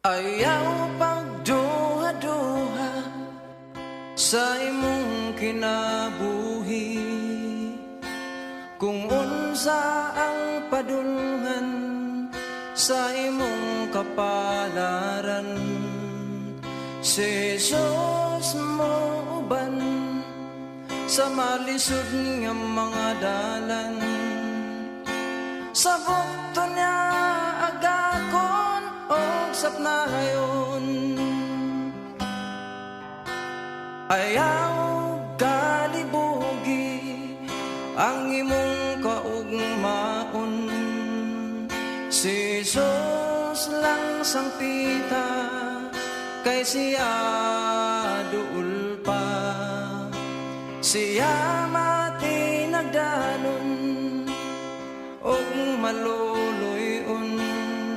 Ayaw pagduha-duha sa imong kinabuhi, kung unsa ang padulngan sa imong kapalaran. Si Jesus mo uban sa malisod nga mga dalan, sa bukto niya agakon o sapnayon. Ayaw kalibugi ang imong kaugmaon, si Jesus lang sangpita kay siya duol pa. Siya mati nagdanon og malo